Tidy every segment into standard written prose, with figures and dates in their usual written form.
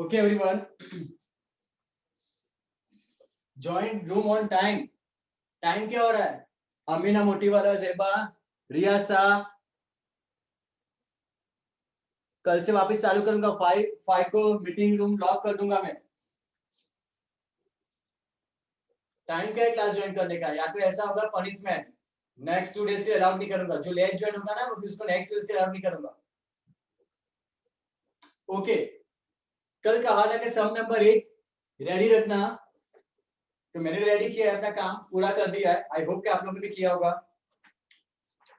Okay, everyone. Join room on time. Time क्या हो रहा है? अमीना मोटीवाला, ज़ेबा, रियासा. कल से वापस चालू करूंगा. 5 को मीटिंग रूम लॉक कर दूंगा मैं. टाइम क्या है क्लास ज्वाइन करने का? या तो ऐसा होगा पनिशमेंट, नेक्स्ट 2 डेज के अलाउड नहीं करूंगा. जो लेट ज्वाइन होगा ना उसको नेक्स्ट डेज के अलाउड नहीं करूंगा. ओके. कल कहा था कि सम नंबर 8 रेडी रखना. तो मैंने रेडी किया है, अपना काम पूरा कर दिया है. आई होप कि आप लोगों ने भी किया होगा.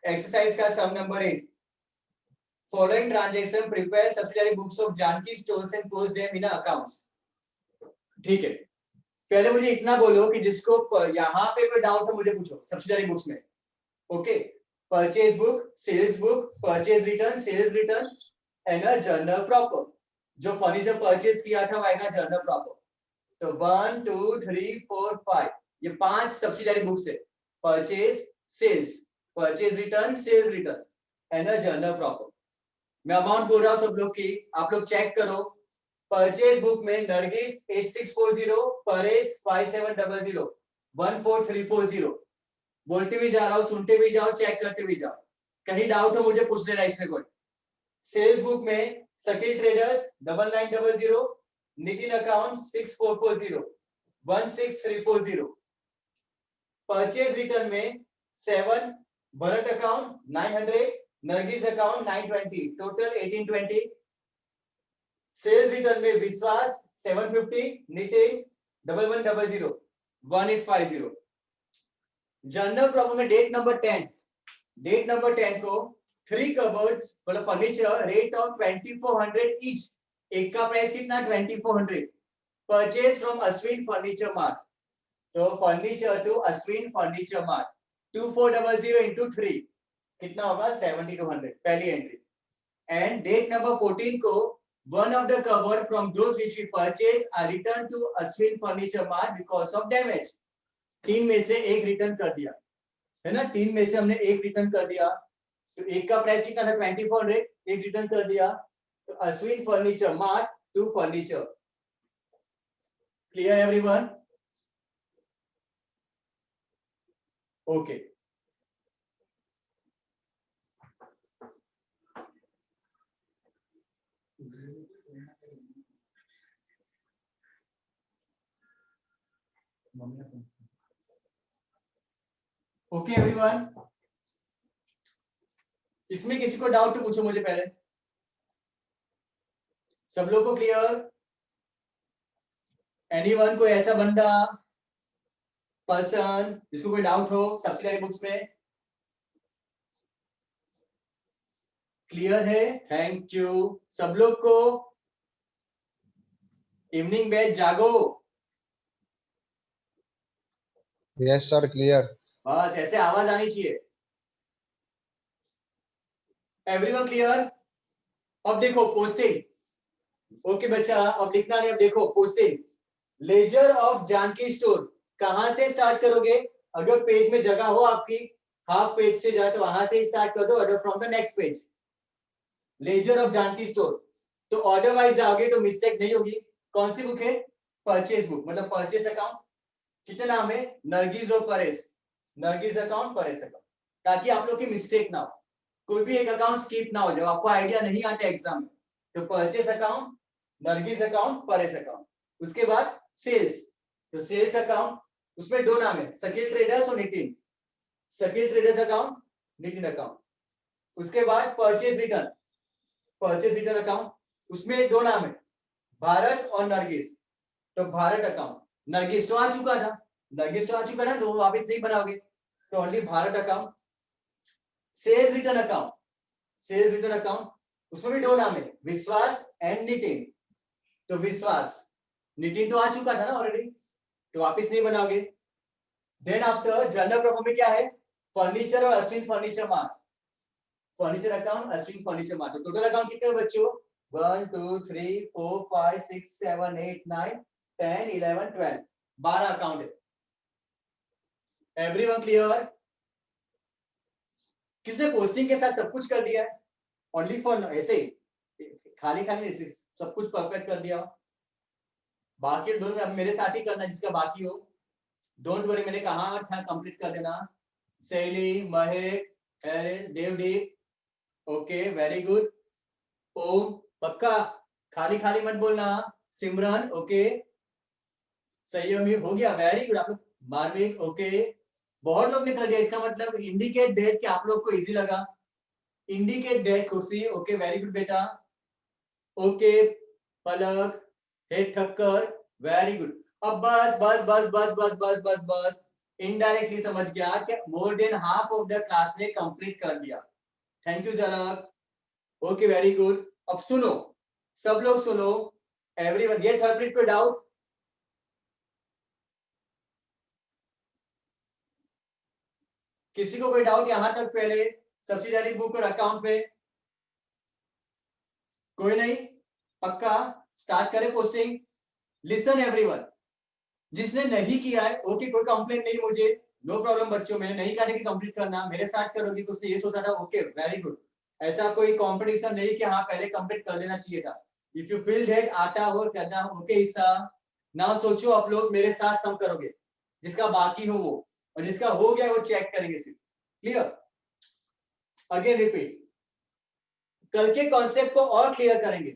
एक्सरसाइज का सम number 8. Following transaction prepare subsidiary books of Janki stores and post them in accounts. ठीक है. पहले मुझे इतना बोलो कि जिसको यहाँ पे कोई डाउट हो मुझे पूछो. सब्सिडियरी बुक्स में okay. Purchase book, sales book, purchase return, sales return and a journal proper. जो फर्नीचर परचेज किया था वो आएगा जर्नल प्रॉपर. तो 1 2 3 4 5 ये 5 सब्सिडियरी बुक्स है. Purchase, sales, purchase return, sales return and a journal proper. मैं अमाउंट बोल रहा हूं सब लोग की, आप लोग चेक करो. परचेज बुक में नरगिस 8640, परेश 5700, 14340. बोलते भी जा रहा हूं, सुनते भी जाओ, चेक करते भी जाओ. कहीं डाउट हो मुझे पूछ लेना इसमें कोई. सेल्स बुक में Shakeel traders 9900, Nitin account 6440, 16340. Purchase return में 7, Bharat account 900, Nargis account 920, total 1820. Sales return में विश्वास 750, नितिन 1100, 1850. जर्नल प्रॉब्लम में डेट नंबर 10. डेट नंबर 10 को 3 कबर्ड्स मतलब फर्नीचर रेट ऑफ 2400 ईच. एक का प्राइस कितना? 2400. Purchase from Ashwin furniture mart. तो furniture to Ashwin furniture mart 2400 into 3 कितना होगा? 7200. पहली एंट्री. एंड डेट नंबर 14 को one of the cupboard from those which we purchase are returned to Ashwin Furniture Mart because of damage. 3 में से एक return कर दिया है ना. 3 में से हमने एक रिटर्न कर दिया. तो एक का प्राइस कितना था? 2400. एक रिटर्न कर दिया. तो Ashwin furniture mart to furniture. Clear everyone? Okay. Okay everyone. इसमें किसी को डाउट तो पूछो मुझे पहले. सब लोगों को क्लियर? एनीवन कोई ऐसा बंदा पर्सन जिसको कोई डाउट हो सब्सिडियरी बुक्स में? क्लियर है? Thank you. सब लोग को इवनिंग बैच जागो. Yes sir clear. बस ऐसे आवाज आनी चाहिए. Everyone clear? अब देखो पोस्टिंग. ओके बच्चा अब लिखना नहीं. अब देखो posting. Ledger of Janaki store कहां से स्टार्ट करोगे? अगर पेज में जगह हो आपकी, हाफ पेज से जाए तो वहां से स्टार्ट कर दो. Order from the next page. Ledger of Janaki store. तो ऑर्डर वाइज आओगे तो मिस्टेक नहीं होगी. कौन सी बुक है? परचेज बुक मतलब परचेज अकाउंट. कितने नाम है? नरगिस और परेश. Nargis account, Paresh account. ताकि आप लोग की मिस्टेक ना हो, कोई भी एक अकाउंट स्किप ना हो जब आपको आइडिया नहीं आता एग्जाम में. तो purchase account, Nargis account, Paresh account. उसके बाद सेल्स. तो सेल्स अकाउंट उसमें 2 नाम है, सकील ट्रेडर्स और Nitin. Shakeel traders account, Nitin account. उसके बाद purchase return. Purchase return account उसमें 2 नाम है, भारत और नरगिस. तो भारत अकाउंट. नरगिस तो आ चुका था. नरगिस तो आ चुका ना, तो वापस नहीं बनाओगे. तो only Bharat account. Sales return account. Sales return account उसमें भी 2 नाम है, विश्वास एंड नितिन. तो विश्वास. नितिन तो आ चुका था ना ऑलरेडी, तो वापस नहीं बनाओगे. देन आफ्टर जनरल प्रॉब्लम में क्या है? फर्नीचर और Ashwin furniture mart. Furniture account, Ashwin furniture mart. तो टोटल अकाउंट कितने बच्चों? 1 2 3 4 5 6 7 8 9 10 11 12. 12 अकाउंट है. Everyone clear? किसने पोस्टिंग के साथ सब कुछ कर दिया है? ओनली फॉर ऐसे खाली खाली सब कुछ परफेक्ट कर दिया. बाकी दोनों अब मेरे साथ ही करना जिसका बाकी हो, डोंट वरी, मैंने कहा था कंप्लीट कर देना। शैली, महक, देवडी, ओके वेरी गुड। ओम पक्का, खाली खाली मत बोलना। सिमरन ओके, संयमी हो गया, वेरी गुड आप लोग। मार्विक ओके, बहुत लोग ने कर दिया, इसका मतलब इंडिकेट डेट कि आप लोग को इजी लगा। इंडिकेट डेट खुशी, ओके वेरी गुड बेटा। ओके पलक, हेड ठक्कर, वेरी गुड। अब बस बस बस बस बस बस बस बस इनडायरेक्टली समझ गया कि more than half of the class ने कंप्लीट कर दिया। थैंक यू झलक, ओके वेरी गुड। अब सुनो, सब लोग सुनो, एवरीवन, यस हरप्रीत, कोई डाउट? किसी को कोई डाउट यहां तक पहले सब्सिडरी बुक और अकाउंट पे? कोई नहीं, पक्का स्टार्ट करें पोस्टिंग। लिसन एवरीवन, जिसने नहीं किया है ओके, कोई कंप्लेंट नहीं मुझे, नो प्रॉब्लम बच्चों, मैंने नहीं कहा कि कंप्लीट करना, मेरे साथ करोगी तो उसने ये सोचा था, ओके वेरी गुड। ऐसा कोई कंपटीशन नहीं कि हाँ पहले कंप्लीट कर देना चाहिए था। इफ यू फील दैट आता हो करना, ओके ईसा, ना सोचो आप लोग मेरे साथ सम करोगे, जिसका बाकी हो वो, और जिसका हो गया वो चेक करेंगे सिर्फ। क्लियर? अगेन रिपीट, कल के कॉन्सेप्ट को और क्लियर करेंगे,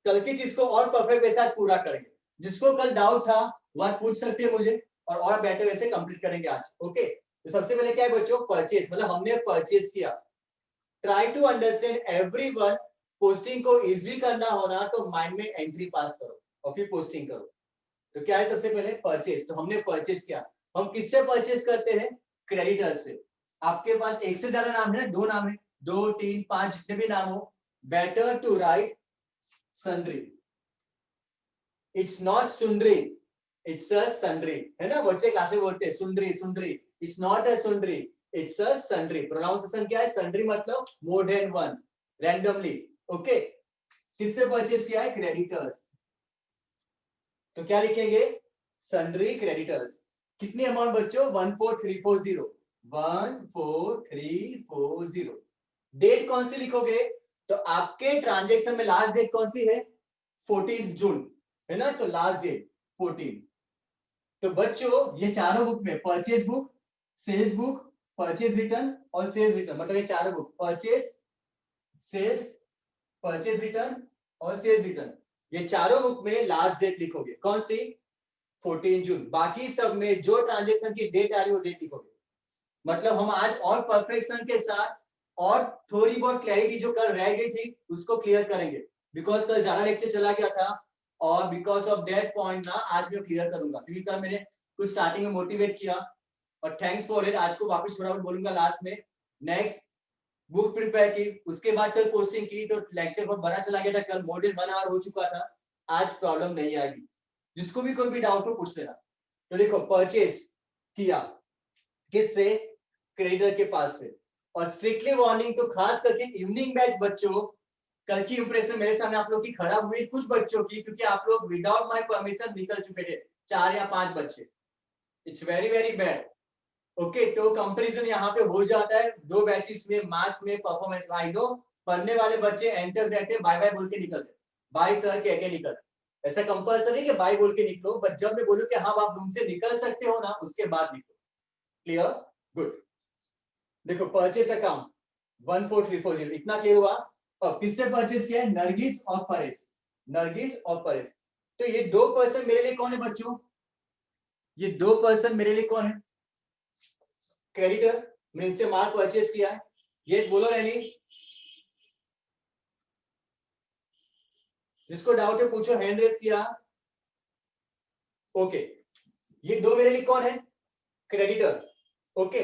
कल की चीज को और परफेक्ट वैसा आज पूरा करेंगे। जिसको कल डाउट था वो आज पूछ सकते हैं मुझे, और बेटर वैसे कंप्लीट करेंगे आज। ओके, तो सबसे पहले क्या है बच्चों, परचेज, मतलब हमने परचेज किया। Try to understand everyone, posting को इजी करना होना तो माइंड में एंट्री पास करो और फिर पोस्टिंग करो। तो क्या है सबसे पहले परचेज, तो हमने परचेज किया। हम किससे परचेज करते हैं? क्रेडिटर से। आपके पास एक से ज्यादा नाम है ना, दो नाम है, 2 3 5 जितने भी नाम हो, better to write sundry. It's not सुंदरी, इट्स अ सन्ड्री, है ना, बच्चे क्लास में बोलते हैं सुंदरी सुंदरी, it's not a Sundari, it's a sundry. Pronunciation क्या है? सन्ड्री मतलब more than one, randomly. Okay, किससे परचेज किया है? क्रेडिटर्स। तो क्या लिखेंगे? Sundry creditors. कितनी अमाउंट बच्चों? 14340, 14340। डेट कौन सी लिखोगे? तो आपके ट्रांजेक्शन में लास्ट डेट कौन सी है? 14 जून, है ना, तो लास्ट डेट 14। तो बच्चों ये चारों बुक में, purchase book, sales book, purchase return और सेल्स रिटर्न, मतलब ये चारों book, purchase, sales, purchase return और सेल्स रिटर्न, ये चारों बुक में लास्ट डेट लिखोगे कौन सी? 14 जून। बाकी सब में जो ट्रांजेक्शन की डेट आ रही है वो डेट लिखोगे। मतलब हम आज और परफेक्शन के साथ और थोड़ी बहुत क्लैरिटी जो कल रह गई थी उसको क्लियर करेंगे, बिकॉज कल ज्यादा लेक्चर चला गया था, और बिकॉज ऑफ दैट पॉइंट ना आज मैं क्लियर करूंगा, क्योंकि कल मैंने कुछ स्टार्टिंग में मोटिवेट किया, और थैंक्स फॉर इट। आज को वापस थोड़ा बहुत बोलूंगा लास्ट में। नेक्स्ट बुक प्रिपेयर की, उसके बाद कल पोस्टिंग की, तो लेक्चर बहुत बड़ा चला गया था, कल मोर देन 1 आवर हो चुका था। आज प्रॉब्लम नहीं आएगी, जिसको भी कोई भी डाउट हो पूछ लेना। तो देखो परचेज किया किससे? क्रेडिटर के पास से। और स्ट्रिक्टली वार्निंग, तो खास करके इवनिंग बैच बच्चों, कल की इंप्रेशन मेरे सामने आप लोग की खराब हुई कुछ बच्चों की, क्योंकि आप लोग विदाउट माय परमिशन निकल चुके थे, 4 या 5 बच्चे। It's very very bad. Okay, तो कंपैरिजन यहाँ पे हो जाता है दो बैचेस में, मार्क्स में, परफॉर्मेंस में। आई नो पढ़ने वाले बच्चे एंटर करते बाय बाय बोल के निकलते, बाय सर कह के निकलते। ऐसा कंपल्सरी कि बाय बोल के निकलो, बट जब मैं बोलूं कि हाँ आप रूम से निकल सकते हो ना, उसके बाद निकलो। क्लियर? गुड। देखो परचेस अकाउंट 14340, इतना क्लियर हुआ। और किससे परचेस किया है? नरगिस और परेश, नरगिस और परेश। तो ये 2 पर्सन मेरे लिए कौन है बच्चों? ये 2 पर्सन मेरे लिए कौन है? क्रेडिटर, मैंने इनसे माल परचेस किया है। यस बोलो रैनी, जिसको डाउट है पूछो, हैंड रेस किया। ओके, ये 2 मेरे लिए कौन है? Creditor. Okay,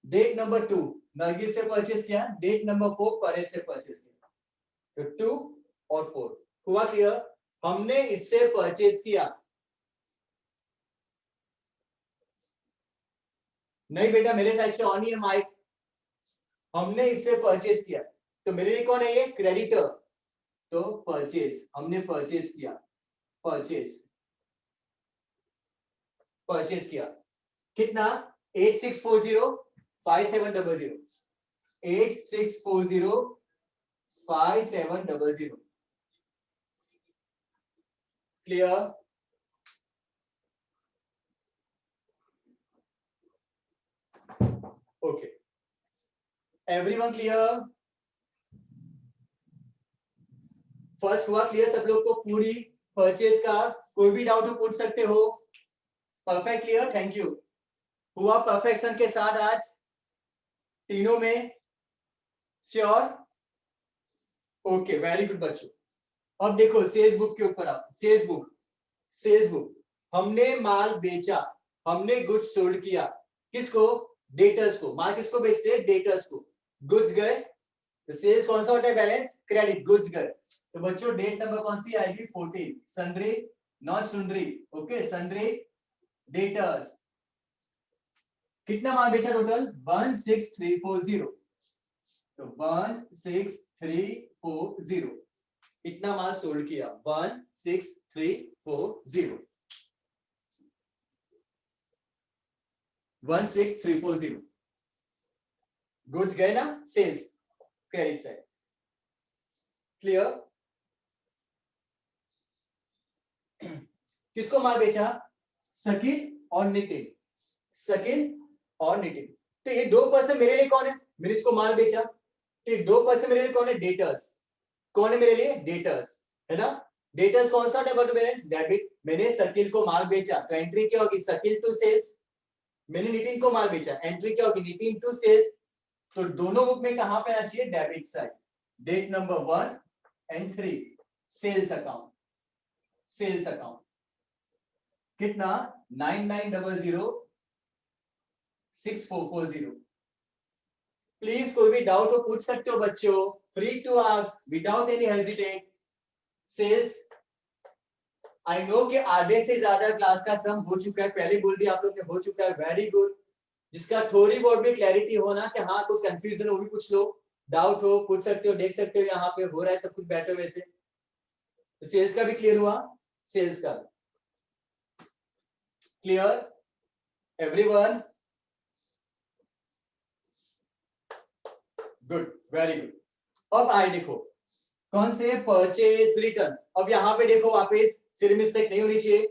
date number 2 Nargis से परचेस किया, डेट नंबर 4 परेश से परचेस किया। तो 2 और 4 हुआ क्लियर? हमने इससे परचेस किया। नहीं बेटा मेरे साइड से ऑन ही है माइक। हमने इससे परचेस किया, तो मेरे लिए कौन है ये? क्रेडिटर। तो परचेस, हमने परचेस किया, परचेस, परचेस किया कितना? 8640 5700, 8640 5700। Clear? Okay, everyone clear? First हुआ क्लियर सब लोग को पूरी परचेज का? कोई भी डाउट हो पूछ सकते हो। Perfect clear, thank you. हुआ परफेक्शन के साथ आज तीनों में? श्योर? ओके, वेरी गुड बच्चों। अब देखो सेल्स बुक के ऊपर आप, सेल्स बुक हमने माल बेचा, हमने गुड्स सोल्ड किया। किसको? डेटर्स को। माल किसको बेचते हैं? डेटर्स को। गुड्स गए तो सेल्स कौन सा होता है? Balance credit. गुड्स गए तो बच्चों डेट नंबर कौन सी आएगी? 14। Sundry not sundry. Okay, sundry debtors. कितना माल बेचा टोटल? 16340। तो 16340 इतना माल सोल्ड किया। 16340 16340 गुड्स गए ना सेल्स क्रेडिट साइड। क्लियर? किसको माल बेचा? शकील और नितिन। शकील और नितिन। तो ये 2% मेरे लिए कौन है? मैंने इसको माल बेचा तो 2% मेरे लिए कौन है? डेटर्स। कौन है मेरे लिए? डेटर्स, है ना? डेटर्स कौन सा डेबिट बैलेंस? डेबिट। मैंने शकील को माल बेचा तो एंट्री क्या होगी? Shakeel to sales. मैंने नितिन को माल बेचा, एंट्री क्या होगी? Nitin to sales. तो दोनों बुक में कहां पे आना चाहिए? Debit side. Date number 1 and 3 sales account. Sales account कितना? 99006440। प्लीज कोई भी डाउट हो पूछ सकते हो बच्चों, free to ask without any hesitate. Sales I know कि आधे से ज्यादा क्लास का सम हो चुका है, पहले बोल दिया आप लोग ने हो चुका है, वेरी गुड। जिसका थोड़ी बहुत भी क्लैरिटी हो ना कि हाँ कुछ कंफ्यूजन हो भी पूछ लो, डाउट हो पूछ सकते हो, देख सकते हो यहाँ पे हो रहा है सब कुछ बैठे वैसे। तो सेल्स का भी क्लियर हुआ? सेल्स का clear everyone? Good, very good. अब आए देखो कौन से? Purchase return. अब यहाँ पे देखो वापस सिर मिस्टेक नहीं होनी चाहिए।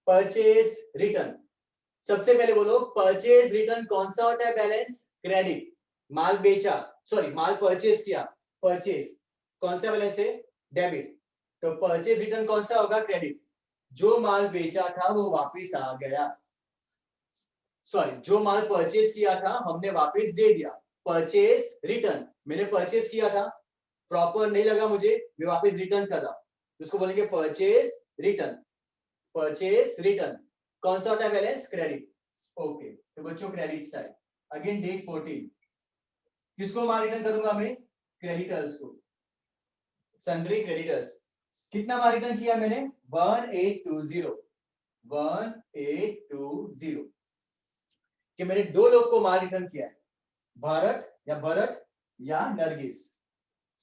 परचेज रिटर्न सबसे पहले बोलो, परचेज रिटर्न कौन सा होता है? Balance credit. माल बेचा, सॉरी माल परचेज किया, परचेज कौन सा बैलेंस है? डेबिट। तो परचेज रिटर्न कौन सा होगा? क्रेडिट। जो माल बेचा था वो वापस आ गया, सॉरी जो माल परचेज किया था हमने वापस दे दिया। परचेज रिटर्न, मैंने परचेज किया था, प्रॉपर नहीं लगा मुझे, मैं वापस रिटर्न कर रहा हूं, उसको बोलेंगे परचेज रिटर्न। परचेज रिटर्न कौन सा होता है? Balance credit. ओके, तो बच्चों क्रेडिट साइड अगेन डेट 14 किसको माल रिटर्न करूंगा मैं? क्रेडिटर्स को। सन्ड्री क्रेडिटर्स कितना माल रिटर्न किया मैंने? 1820 1820 कि मैंने दो लोग को माल रिटर्न किया है, भरत या नरगिस।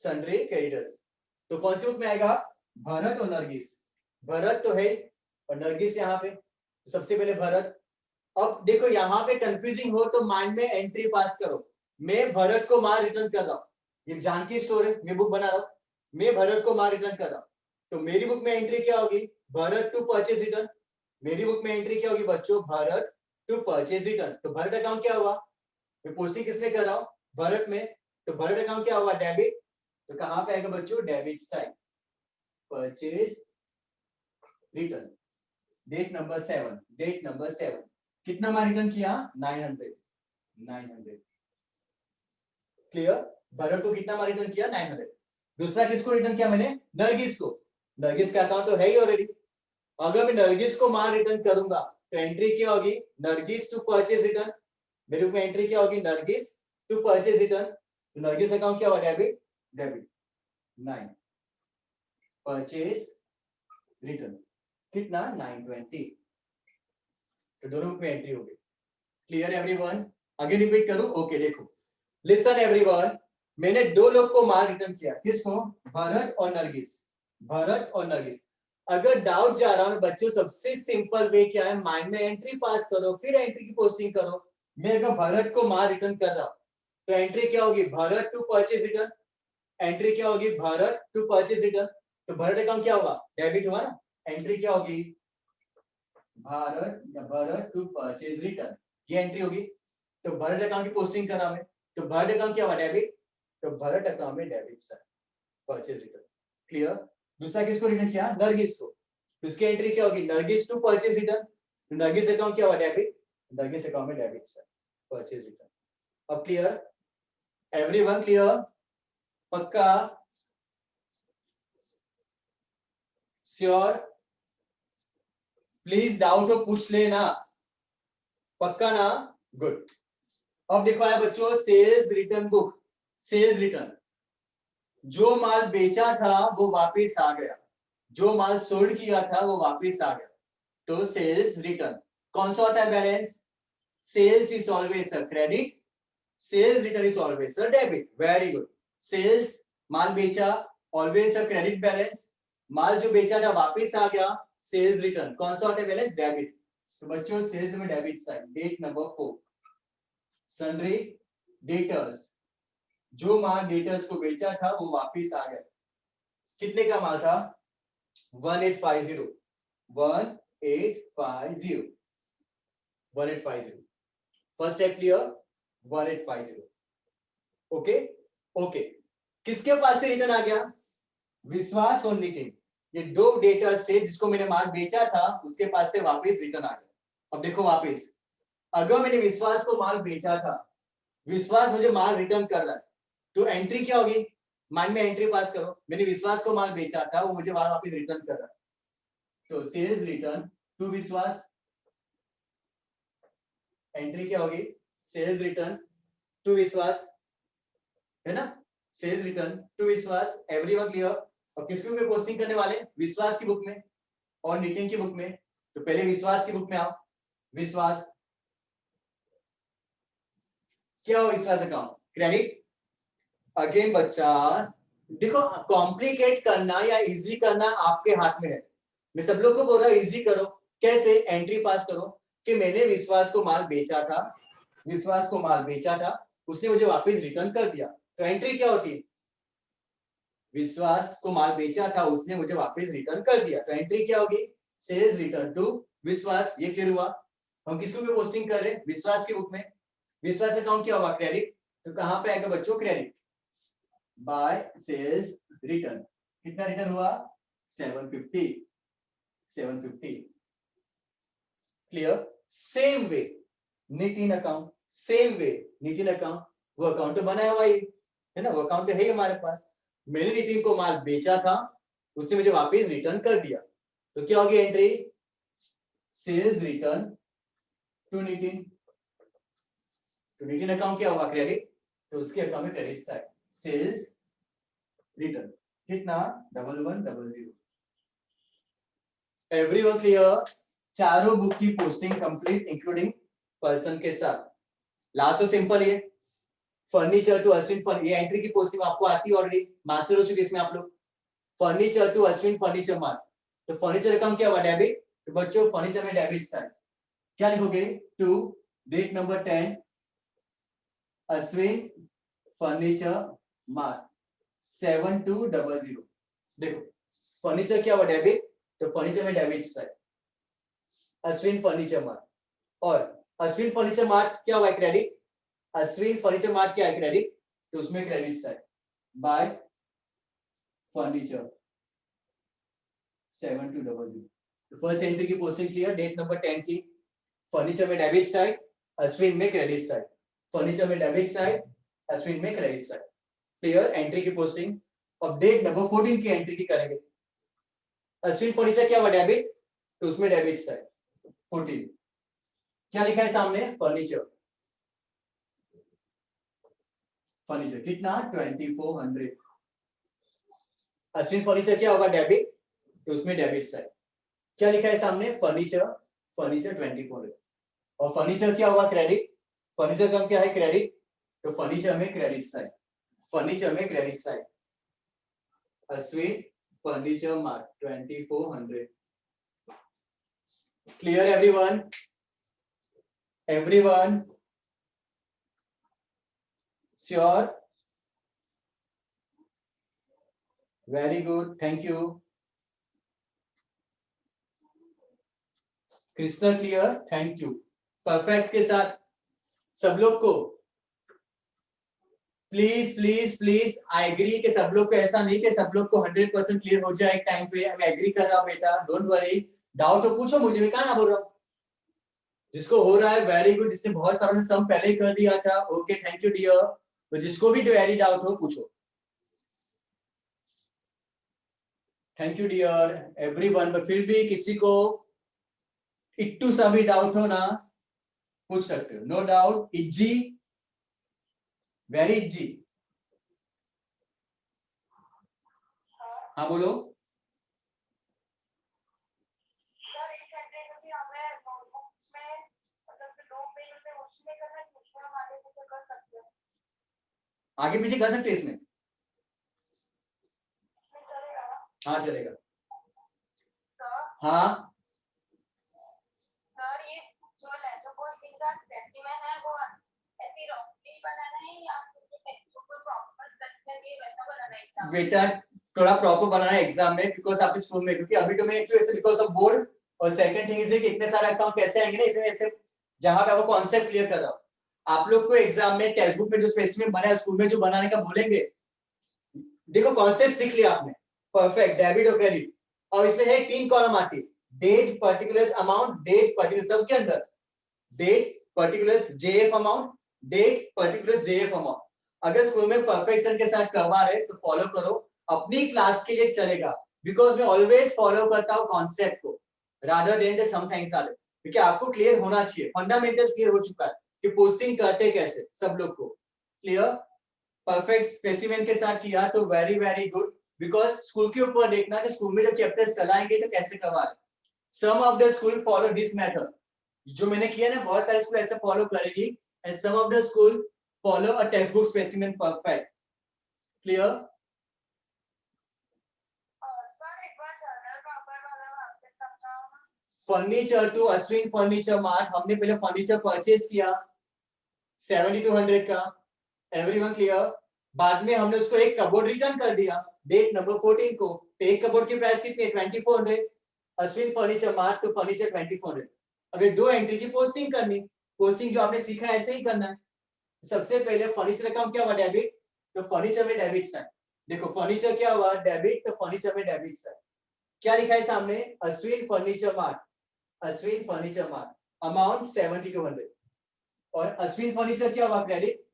सन्ड्री क्रेडिटर्स तो कौन सी बुक में आएगा? भरत और नरगिस। भरत तो है और नरगिस यहाँ पे, तो सबसे पहले भरत। अब देखो यहाँ पे कंफ्यूजिंग हो तो माइंड में एंट्री पास करो, मैं भरत को माल रिटर्न कर रहा हूँ, ये जानकी स्टोर है, मैं बुक बना रहा हूँ, मैं भरत को माल रिटर्न कर रहा हूँ, तो मेरी बुक में एंट्री क्या होगी? Bharat to purchase return. मेरी बुक में एंट्री क्या होगी बच्चों? Bharat to purchase return. तो भरत अकाउंट क्या हुआ? मैं पोस्टिंग किसमें कर रहा हूँ? भरत में। तो भरत अकाउंट क्या होगा? डेबिट। तो कहां पे आएगा बच्चों? Debit side. Purchase return date number 7, date number 7 कितना माल रिटर्न किया? 900। क्लियर? भरत को कितना माल रिटर्न किया? 900। दूसरा किसको रिटर्न किया मैंने? नरगिस को। नरगिस का अकाउंट तो है ही ऑलरेडी। अगर मैं नरगिस को माल रिटर्न करूंगा तो एंट्री क्या होगी? Nargis to purchase return. मेरे बुक में एंट्री क्या होगी? Nargis to purchase return. तो नरगिस अकाउंट क्या हुआ? डेबिट। डेबिट 9 परचेज रिटर्न कितना? 920। तो दोनों बुक में एंट्री हो गई। Clear everyone? अगेन रिपीट करूं? ओके देखो, लिसन एवरीवन, मैंने दो लोग को माल रिटर्न किया, किसको? भरत और नरगिस। भरत और नरगिस। अगर डाउट जा रहा है बच्चों, सबसे सिंपल वे क्या है? माइंड में एंट्री पास करो, फिर एंट्री की पोस्टिंग करो। मैं अगर भरत को माल रिटर्न कर रहा हूं तो एंट्री क्या होगी? Bharat to purchase return. Entry क्या होगी? Bharat to purchase return. तो भरत अकाउंट क्या होगा? डेबिट हुआ ना। एंट्री क्या होगी? भरत टू परचेज रिटर्न, ये एंट्री होगी। तो भरत अकाउंट की पोस्टिंग करा मैं, तो भरत अकाउंट क्या हुआ डेबिट, तो भरत अकाउंट में debit side purchase return. Clear. दूसरा किसको रिटर्न किया, नरगिस को, तो इसकी एंट्री क्या होगी, नरगिस टू परचेज रिटर्न, तो नरगिस अकाउंट क्या हुआ डेबिट, नरगिस अकाउंट में डेबिट साइड परचेज रिटर्न। अब क्लियर, एवरीवन क्लियर, पक्का, श्योर, प्लीज डाउट हो पूछ लेना, पक्का ना, गुड। अब देखो आया बच्चों sales return book, sales return, जो माल बेचा था वो वापस आ गया, जो माल सोल्ड किया था वो वापस आ गया, तो सेल्स रिटर्न। कौन सा होता है balance, sales is always a credit, sales return is always a debit. Very good, sales माल बेचा, ऑलवेज अ क्रेडिट बैलेंस, माल जो बेचा था वापस आ गया, सेल्स रिटर्न कौन सा होता है बैलेंस, डेबिट। तो बच्चों सेल्स में debit side, date number 4, sundry debtors, जो माल डेटर्स को बेचा था वो वापस आ गया, कितने का माल था, 1850, 1850, 1850, first step clear, 1850। Okay okay, किसके पास से रिटर्न आ गया, विश्वास और नितिन, ये दो डेटर्स थे जिसको मैंने माल बेचा था उसके पास से वापस रिटर्न आ गया। अब देखो वापस, अगर मैंने विश्वास को माल बेचा था, विश्वास मुझे माल रिटर्न कर रहा है, तो एंट्री क्या होगी, माइंड में एंट्री पास करो, मैंने विश्वास को माल बेचा था वो मुझे माल वापस रिटर्न कर रहा है, तो सेल्स रिटर्न टू विश्वास, एंट्री क्या होगी, सेल्स रिटर्न टू विश्वास, है ना, सेल्स रिटर्न टू विश्वास। Everyone clear. अब किसकी बुक में पोस्टिंग करने वाले, विश्वास की बुक में और नितिन की बुक में, तो पहले विश्वास की बुक में आओ, विश्वास क्या हो, विश्वास अकाउंट क्रेडिट। अगेन बच्चा देखो, कॉम्प्लिकेट करना या इजी करना आपके हाथ में है, मैं सब लोग को बोल रहा हूं इजी करो, कैसे, एंट्री पास करो कि मैंने विश्वास को माल बेचा था, विश्वास को माल बेचा था, उसने मुझे वापस रिटर्न कर दिया, तो एंट्री क्या होती है, विश्वास को माल बेचा था उसने मुझे वापस रिटर्न कर दिया, तो एंट्री क्या होगी, सेल्स रिटर्न टू विश्वास। ये क्लियर हुआ। हम किसको भी पोस्टिंग कर रहे हैं, विश्वास की बुक में, विश्वास अकाउंट क्या होगा, क्रेडिट, तो कहां पे आएगा बच्चों, क्रेडिट बाय सेल्स रिटर्न, कितना रिटर्न हुआ, 750, 750। Clear. Same way Nitin account, same way Nitin account, वो अकाउंट तो बनाया हुआ है ना, वो अकाउंट है हमारे पास, मैंने नितिन को माल बेचा था उसने मुझे वापस रिटर्न कर दिया, तो क्या होगी entry, sales return to Nitin, तो नितिन अकाउंट क्या होगा, क्रेडिट, तो उसके अकाउंट में क्रेडिट साइड सेल्स रिटर्न, कितना 1100। एवरीवन क्लियर, चारों बुक की पोस्टिंग कंप्लीट इंक्लूडिंग पर्सन के साथ। लास्ट तो सिंपल है, फर्नीचर टू अश्विन ये एंट्री की पोस्टिंग आपको आती है ऑलरेडी, मास्टर हो चुके इसमें आप लोग, furniture to Ashwin furniture mart, तो फर्नीचर अकाउंट क्या हुआ, डेबिट, तो बच्चों फर्नीचर में डेबिट साइड क्या लिखोगे, to date number 10 Ashwin furniture mart 7200। देखो फर्नीचर क्या हुआ, डेबिट, तो फर्नीचर में debit side Ashwin furniture mart, और अश्विन फर्नीचर मार्ट क्या हुआ, क्रेडिट, अश्विन फर्नीचर मार्ट क्या है, क्रेडिट, तो उसमें क्रेडिट साइड बाय फर्नीचर 7200। तो फर्स्ट एंट्री की पोस्टिंग क्लियर, डेट नंबर 10 की, फर्नीचर में डेबिट साइड अश्विन में क्रेडिट साइड, फर्नीचर में डेबिट साइड अश्विन में क्रेडिट साइड, क्लियर, एंट्री की पोस्टिंग। अब डेट नंबर 14 की एंट्री की करेंगे, अश्विन फर्नीचर क्या हुआ, डेबिट, तो उसमें डेबिट साइड 14, क्या लिखा है सामने, फर्नीचर, फर्नीचर कितना 2400, अश्विन फर्नीचर क्या होगा, डेबिट, तो उसमें डेबिट साइड क्या लिखा है सामने, फर्नीचर, फर्नीचर 2400, और फर्नीचर क्या होगा, क्रेडिट, फर्नीचर का क्या है, क्रेडिट, तो फर्नीचर में क्रेडिट साइड, फर्नीचर में credit side Ashwin furniture mart 2400। Clear everyone, everyone sure, very good, thank you, crystal clear, thank you, perfect के साथ सब लोग को please please please I agree कि सब लोग को ऐसा नहीं कि सब लोग को 100% क्लियर हो जाए एक टाइम पे। मैं एग्री कर रहा हूँ बेटा, डोंट वरी। डाउट हो पूछो मुझे, मैं कहाँ ना बोल रहा हूँ। जिसको हो रहा है वेरी गुड, जिसने बहुत सारा ने सम पहले ही कर दिया था, ओके थैंक यू डियर। तो जिसको भी वेरी डाउट हो पूछो। Thank you dear everyone. पर फिर भी किसी को इट्टू सा भी डाउट हो ना, पूछ सकते हो, no doubt. Easy, very easy. हाँ बोलो। आगे पीछे कर सकते हैं इसमें, हाँ चलेगा। हाँ सर ये जो लेजो पोस्टिंग का स्पेसिमेन है वो ऐसे रफली बनाना है या फिर टेक्स्ट बुक में प्रॉपर स्पेसिमेन ये वैसा बनाना है एग्जाम बेटा, थोड़ा प्रॉपर बनाना है एग्जाम में, बिकॉज आपके स्कूल में, क्योंकि अभी तो मैंने एक तो ऐसे बिकॉज ऑफ बोर्ड, और सेकंड थिंग इज कि इतने सारे अकाउंट कैसे आएंगे ना इसमें, ऐसे जहां पे आपको कॉन्सेप्ट क्लियर कर रहा हूं। आप लोग को एग्जाम में टेक्स्ट बुक में जो स्पेसिमेन बना है स्कूल में जो बनाने का बोलेंगे, देखो कॉन्सेप्ट सीख लिया आपने, परफेक्ट, डेबिट और क्रेडिट। और इसमें है 3 कॉलम आती है, date, particulars, amount, date, particular, सबके अंदर date, particulars, JF amount, date, particulars, JF amount. अगर स्कूल में परफेक्शन के साथ करवा रहे तो फॉलो करो, अपनी क्लास के लिए चलेगा, बिकॉज मैं ऑलवेज फॉलो करता हूँ कॉन्सेप्ट को rather than that somethings are, क्योंकि आपको क्लियर होना चाहिए, फंडामेंटल्स क्लियर हो चुका है कि पोस्टिंग करते कैसे, सब लोग को क्लियर। परफेक्ट स्पेसिमेन के साथ किया तो very very good, because school के ऊपर देखना कि स्कूल में जब चैप्टर्स चलाएंगे तो कैसे करवा रहे। Some of the school follow this method, जो मैंने किया ना, बहुत सारे स्कूल ऐसे फॉलो करेगी, and some of the school follow a text book specimen perfect, clear. Sir एक बार जनरल प्रॉपर वाला वापस समझाओ। Furniture to Ashwin furniture mart, हमने पहले फर्नीचर परचेज किया 7200 का, एवरीवन क्लियर। बाद में हमने उसको एक कबोर्ड रिटर्न कर दिया डेट नंबर 14 को, तो एक कबोर्ड की प्राइस कितनी है 2400, Ashwin furniture mart to furniture 2400। अगर 2 एंट्री की पोस्टिंग करनी, पोस्टिंग जो आपने सीखा है ऐसे ही करना है। सबसे पहले फर्नीचर अकाउंट क्या हुआ, डेबिट, तो फर्नीचर में डेबिट साइड, देखो फर्नीचर क्या हुआ डेबिट, तो फर्नीचर में डेबिट साइड क्या लिखा है सामने, Ashwin furniture mart, Ashwin furniture mart, amount 7200, और अश्विन फर्नीचर क्या हुआ क्रेडिट,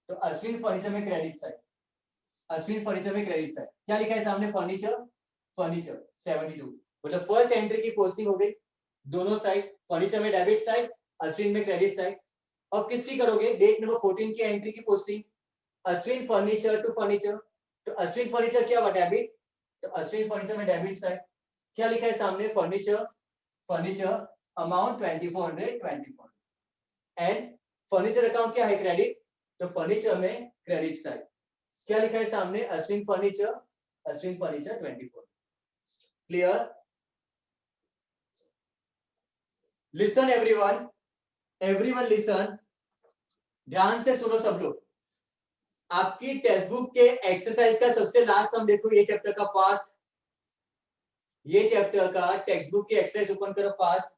तो अश्विन फर्नीचर में क्रेडिट साइड, अश्विन फर्नीचर में क्रेडिट साइड क्या लिखा है सामने, फर्नीचर, फर्नीचर 72, मतलब फर्स्ट एंट्री की पोस्टिंग हो गई दोनों साइड, फर्नीचर में डेबिट साइड, अश्विन में क्रेडिट साइड। और किसकी करोगे, डेट नंबर 14 की एंट्री की posting, Ashwin furniture to furniture, तो अश्विन फर्नीचर क्या हुआ डेबिट, तो अश्विन फर्नीचर में डेबिट साइड क्या लिखा है सामने, furniture, furniture amount 2400 and furniture account क्या है क्रेडिट, तो फर्नीचर में क्रेडिट साइड क्या लिखा है सामने, Ashwin furniture, Ashwin furniture 24, clear. Listen everyone, everyone listen, ध्यान से सुनो सब लोग। आपकी टेक्स्ट बुक के एक्सरसाइज का सबसे लास्ट सम देखो, ये चैप्टर का फास्ट, ये चैप्टर का टेक्स्ट बुक की एक्सरसाइज ओपन करो फास्ट,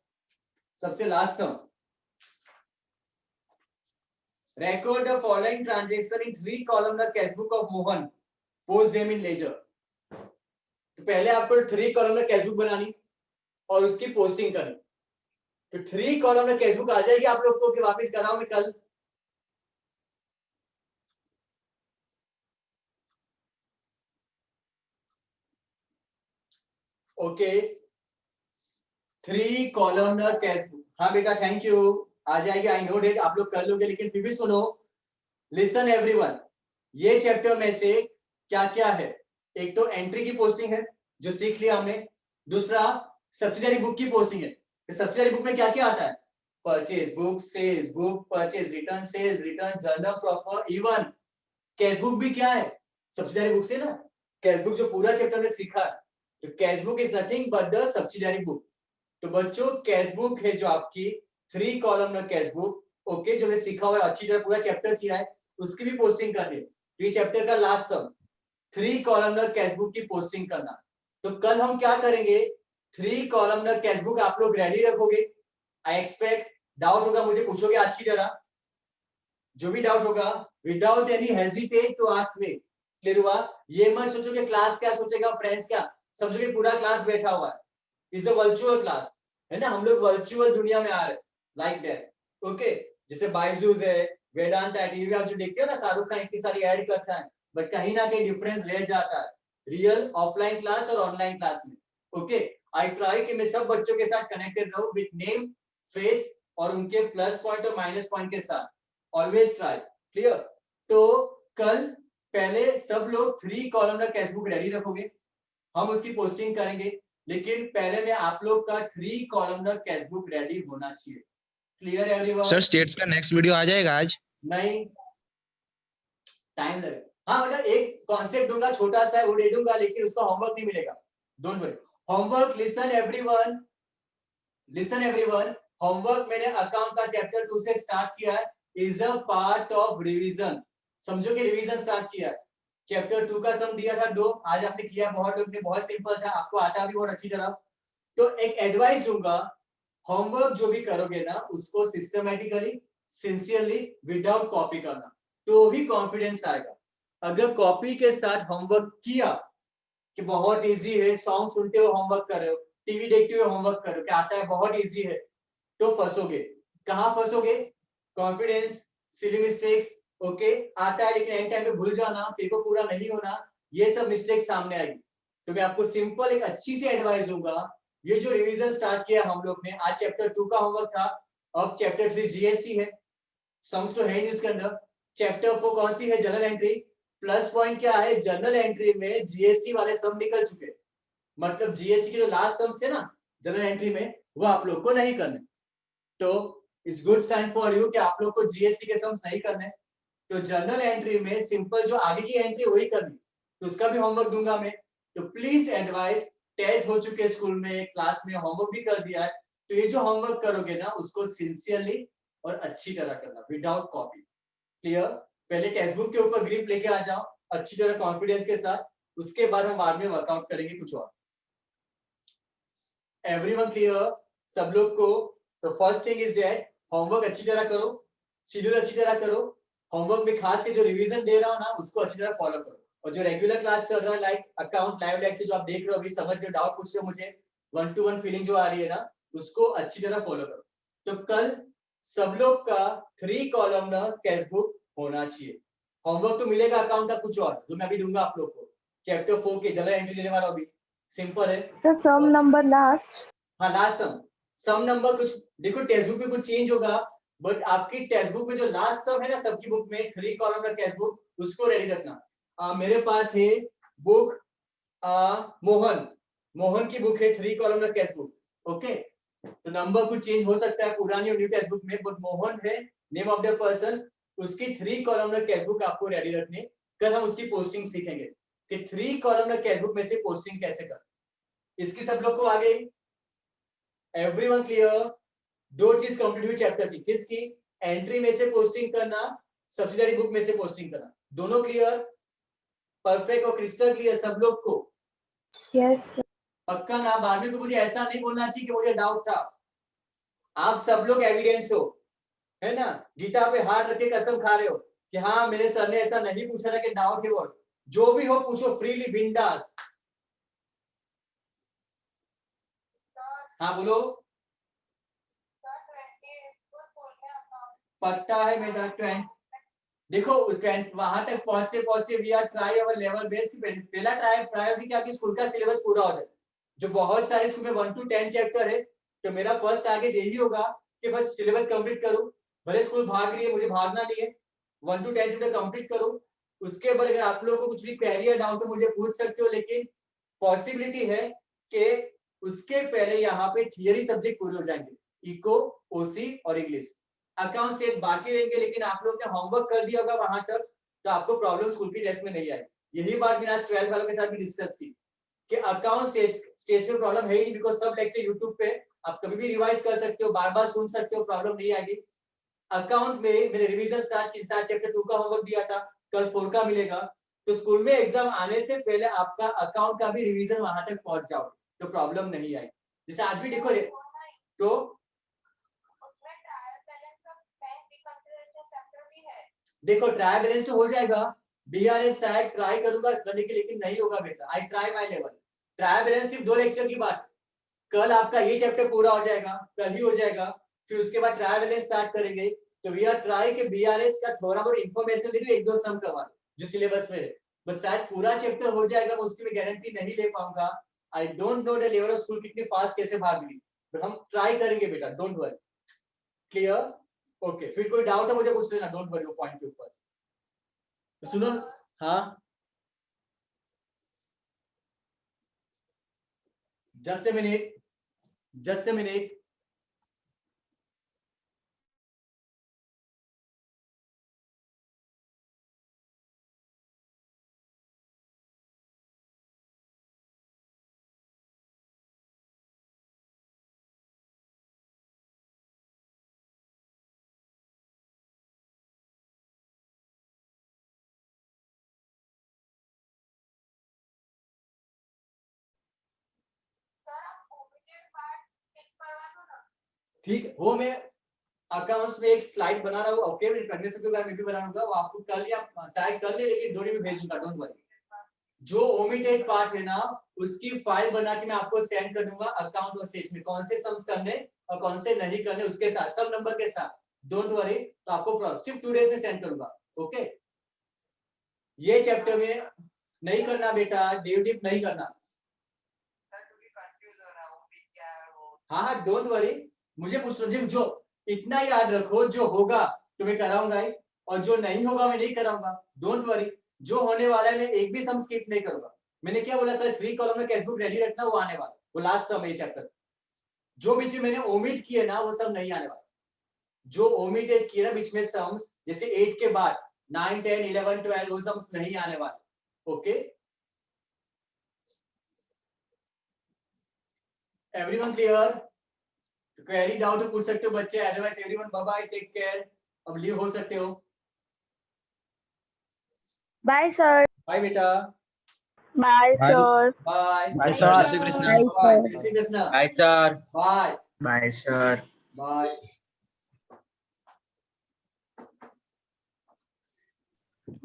सबसे last sum, record the following transaction in 3 columnar cash book of Mohan, post them in ledger। तो पहले आपको 3 columnar cash book बनानी और उसकी पोस्टिंग करनी, तो 3 columnar cash book आ जाएगी आप लोग को कि वापस कराओ मैं कल, ओके 3 columnar cash book, हाँ बेटा थैंक यू, आ जाएगी, आई नो डेट आप लोग कर लोगे, लेकिन फिर भी सुनो, लिसन एवरीवन, ये चैप्टर में से क्या क्या है, एक तो एंट्री की पोस्टिंग है जो सीख लिया हमने, दूसरा सब्सिडियरी बुक की पोस्टिंग है, सब्सिडियरी बुक में क्या क्या आता है, purchase book, sales book, purchase return, sales return, journal proper, even cash book भी क्या है, सब्सिडियरी बुक से ना, कैश बुक जो पूरा चैप्टर में सीखा है, तो cash book is nothing but the subsidiary book. तो बच्चों कैश बुक है जो आपकी 3 कॉलम कैश बुक, ओके, जो मैं सीखा हुआ है अच्छी तरह पूरा चैप्टर किया है, उसकी भी पोस्टिंग करनी है, तो ये चैप्टर का लास्ट सम 3 कॉलमनर कैश बुक की पोस्टिंग करना। तो कल हम क्या करेंगे, 3 कॉलमनर कैश बुक आप लोग रेडी रखोगे, आई एक्सपेक्ट डाउट होगा मुझे पूछोगे आज की तरह, जो भी डाउट होगा without any hesitate to ask me. Clear हुआ? ये मत सोचो कि क्लास क्या सोचेगा, फ्रेंड्स क्या, समझो कि पूरा क्लास बैठा हुआ है। इज अ वर्चुअल क्लास, है ना, हम लोग वर्चुअल दुनिया में आ रहे हैं, लाइक दैट। ओके, जैसे बायजूस है, वेदांता टीवी आप जो देखते हो ना, शाहरुख खान इतनी सारी ऐड करता है, बट कहीं ना कहीं डिफरेंस रह जाता है रियल ऑफलाइन क्लास और ऑनलाइन क्लास में। ओके, आई ट्राई कि मैं सब बच्चों के साथ कनेक्टेड रहूं विद नेम, फेस और उनके प्लस पॉइंट और माइनस पॉइंट के साथ, ऑलवेज ट्राई। क्लियर? तो कल पहले सब लोग 3 कॉलमनर टेक्स्ट बुक रेडी रखोगे, हम उसकी पोस्टिंग करेंगे, लेकिन पहले में आप लोग का 3 कॉलमनर टेक्स्ट बुक रेडी होना चाहिए। Clear everyone? सर स्टेट्स का नेक्स्ट वीडियो आ जाएगा आज? नहीं, टाइम लगेगा। हाँ, मतलब एक कॉन्सेप्ट दूंगा, छोटा सा है, वो दे दूंगा, लेकिन उसका होमवर्क नहीं मिलेगा। Don't worry. Homework, listen everyone, listen everyone, homework मैंने अकाउंट का चैप्टर 2 से स्टार्ट किया है, is a part of revision. समझो कि रिवीजन स्टार्ट किया है। चैप्टर 2 का सम दिया था 2, आज आपने किया, बहुत लोग ने, बहुत सिंपल था, आपको आता भी बहुत अच्छी तरह। तो एक एडवाइस दूंगा, होमवर्क जो भी करोगे ना, उसको सिस्टमैटिकली, सिंसियरली, विदाउट कॉपी करना, तो भी कॉन्फिडेंस आएगा। अगर कॉपी के साथ होमवर्क किया कि बहुत इजी है, सॉन्ग सुनते हुए होमवर्क कर रहे हो, टीवी देखते हुए होमवर्क कर रहे हो, कि आता है बहुत इजी है, तो फंसोगे। कहां फंसोगे? Confidence, silly mistakes. ओके, आता है लेकिन एंड टाइम पे भूल जाना, पेपर पूरा नहीं होना, ये सब मिस्टेक सामने आएगी। तो मैं आपको सिंपल एक अच्छी सी एडवाइस दूंगा, ये जो रिवीजन स्टार्ट किया हम लोग ने, आज चैप्टर 2 का होमवर्क था, अब चैप्टर 3 जीएसटी है, सम्स तो है नहीं इसके अंदर। चैप्टर 4 कौन सी है? General entry. प्लस पॉइंट क्या है? जनरल एंट्री में जीएसटी वाले सम निकल चुके, मतलब जीएसटी के जो लास्ट सम्स थे ना जनरल एंट्री में, वो आप लोग को नहीं करने। तो it's good sign for you कि आप लोग को जीएसटी के सम्स नहीं करने। तो जनरल एंट्री में सिंपल जो आगे की एंट्री वही करनी, तो उसका भी होमवर्क दूंगा मैं। तो प्लीज एडवाइस, टेस्ट हो चुके स्कूल में, क्लास में होमवर्क भी कर दिया है, तो ये जो होमवर्क करोगे ना, उसको सिंसियरली और अच्छी तरह करना, विदाउट कॉपी। क्लियर? पहले टेक्स्ट बुक के ऊपर ग्रिप लेके आ जाओ अच्छी तरह, कॉन्फिडेंस के साथ, उसके बाद हम बाद में वर्कआउट करेंगे कुछ और। Everyone clear? सब लोग को? तो first thing is that homework अच्छी तरह करो, शेड्यूल अच्छी तरह करो, होमवर्क में खास के जो रिवीजन दे रहा हूं ना, उसको अच्छी तरह फॉलो करो, और जो रेगुलर क्लास चल रहा है, लाइक अकाउंट लाइव लेक्चर जो आप देख रहे हो अभी, समझ रहे हो, डाउट पूछ रहे हो मुझे, 1-to-1 फीलिंग जो आ रही है ना, उसको अच्छी तरह फॉलो करो। तो कल सब लोग का 3 कॉलमनर टेक्स्ट बुक होना चाहिए। होमवर्क तो मिलेगा अकाउंट का कुछ और, जो मैं अभी दूंगा आप लोग को, चैप्टर 4 के जनरल एंट्री लेने वाला अभी, सिंपल है सर सम नंबर लास्ट। हाँ, लास्ट सम नंबर कुछ देखो, टेक्स्ट बुक में कुछ चेंज होगा, बट आपकी टेक्स्ट बुक में जो लास्ट सम है ना, सबकी बुक में 3 कॉलमनर टेक्स्ट बुक, उसको रेडी रखना। मेरे पास है बुक मोहन की बुक है, 3 कॉलमनर टेक्स्ट बुक। ओके, तो नंबर कुछ चेंज हो सकता है पुरानी और न्यू टेक्स्ट बुक में, बट मोहन है नेम ऑफ द पर्सन, उसकी 3 कॉलमनर टेक्स्ट बुक आपको रेडी रखनी। कल हम उसकी पोस्टिंग सीखेंगे कि 3 कॉलमनर टेक्स्ट बुक में से पोस्टिंग कैसे कर। इसकी सब लोग को आ गई? Everyone clear? 2 चीज कंप्लीट हुई चैप्टर की, किसकी? एंट्री में से पोस्टिंग करना, सब्सिडरी बुक में से पोस्टिंग करना, दोनों क्लियर? परफेक्ट और क्रिस्टल क्लियर सब लोग को? यस पक्का ना? बाद में तो मुझे ऐसा नहीं बोलना चाहिए कि मुझे डाउट था। आप सब लोग एविडेंस हो, है ना, गीता पे हाथ रख के कसम खा रहे हो कि हाँ मेरे सर ने ऐसा नहीं पूछा था कि डाउट है, वो जो भी हो पूछो फ्रीली, बिंदास। हाँ बोलो। पक्का है मेरा 20 देखो, वहां तक पहुंचते पहुंचते we are try our level best. पहला प्रायोरिटी क्या कि स्कूल का सिलेबस पूरा हो जाए, जो बहुत सारे स्कूल में 1 to 10 चैप्टर है, तो मेरा फर्स्ट टारगेट यही होगा कि फर्स्ट सिलेबस कंप्लीट करूं। भले स्कूल भाग रही है, मुझे भागना नहीं है, 1 to 10 चैप्टर कंप्लीट करूं। उसके बाद अगर आप लोगों को कुछ भी क्वेरी या डाउट है मुझे पूछ सकते हो, लेकिन पॉसिबिलिटी है कि उसके पहले यहाँ पे थियरी सब्जेक्ट पूरे हो जाएंगे, इको, ओसी और इंग्लिश। अकाउंट स्टेट बाकी रहेंगे, लेकिन आप लोग ने होमवर्क कर दिया होगा वहां तक, तो आपको प्रॉब्लम स्कूल की टेस्ट में नहीं आएगी। यही बात मैंने आज 12 वालों के साथ भी डिस्कस की कि अकाउंट स्टेज में प्रॉब्लम है ही नहीं, बिकॉज सब लेक्चर यूट्यूब पे आप कभी भी रिवाइज कर सकते हो, बार बार सुन सकते हो, प्रॉब्लम नहीं आएगी। अकाउंट में मैंने रिवीजन स्टार्ट की, साथ चैप्टर 2 का होमवर्क दिया था, कल 4 का मिलेगा। तो स्कूल में एग्जाम आने से पहले आपका अकाउंट का भी रिवीजन वहां तक पहुंच जाओ, तो प्रॉब्लम नहीं आएगी। जैसे आज भी देखो रे, तो देखो ट्राई बैलेंस तो हो जाएगा, बीआरएस शायद ट्राई करूंगा करने के, लेकिन नहीं होगा बेटा, I try my level. Try balance सिर्फ 2 लेक्चर की बात, कल आपका ये चैप्टर पूरा हो जाएगा, कल ही हो जाएगा, फिर उसके बाद ट्राई बैलेंस स्टार्ट करेंगे। तो वी आर ट्राई के बीआरएस का थोड़ा बहुत इंफॉर्मेशन दे दूं, 1-2 सम करवा जो सिलेबस में है, बस शायद पूरा चैप्टर हो जाएगा, मैं उसकी मैं गारंटी नहीं ले पाऊंगा। I don't know the level of school कितनी फास्ट कैसे भाग गई, बट हम ट्राई करेंगे बेटा, डोंट वरी। क्लियर? ओके, फिर कोई डाउट है मुझे पूछ लेना, डोंट वरी वो पॉइंट के ऊपर। तो सुनो, हाँ just a minute, just a minute. Sir आप ओमिटेड पार्ट फिल करवा दो ना। ठीक है, वो मैं अकाउंट्स में एक स्लाइड बना रहा हूँ, ओके, मैं करने से कोई मैं भी बनाऊंगा, वो आपको कल या शायद कर ले, लेकिन दोनों में भेजूंगा, डोंट वरी। जो ओमिटेड पार्ट है ना, उसकी फाइल बना के मैं आपको सेंड कर दूंगा अकाउंट और सेल्स में, कौन से सम्स करने और कौन से नहीं करने उसके साथ, सब नंबर के साथ, डोंट वरी। तो आपको सिर्फ 2 डेज में सेंड करूंगा, ओके। ये चैप्टर में नहीं करना बेटा, डेव डिप नहीं करना। हाँ हाँ डोंट वरी, मुझे पूछ लो, जो इतना याद रखो, जो होगा तो मैं कराऊंगा ही, और जो नहीं होगा मैं नहीं कराऊंगा, डोंट वरी। जो होने वाला है मैं एक भी सम स्किप नहीं करूंगा। मैंने क्या बोला था, 3 कॉलम में कैश बुक रेडी रखना, वो आने वाला, वो लास्ट सम है चैप्टर। जो बीच में मैंने ओमिट किए ना, वो सब नहीं आने वाला। जो ओमिटेड किए ना बीच में सम्स, जैसे 8 के बाद 9, 10, 11, 12, वो सम्स नहीं आने वाले, okay. Everyone clear? Query doubt पूछ सकते हो बच्चे, otherwise everyone bye bye, take care, अब लीव हो सकते हो। Bye, sir. बाय बेटा, Bye, Bye. sir. Bye Bye, Bye, sir. Jai Shri Krishna. Bye, bye, sir. जय Shri Krishna, Bye, sir. Bye Bye, sir. Bye.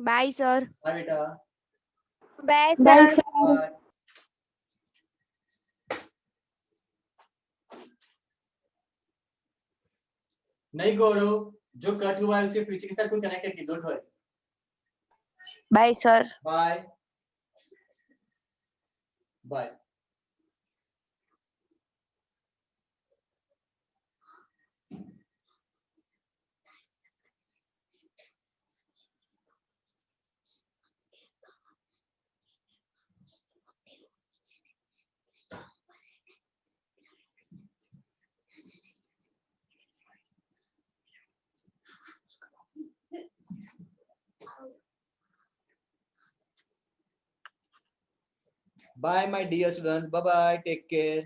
Bye, sir. Bye बेटा, Bye, Bye, sir. sir. Bye. नहीं गौरव, जो cut हुआ है उसके future के साथ कोई कनेक्टेड नहीं, don't worry. Bye, sir. Bye bye. Bye my dear students, bye bye, take care.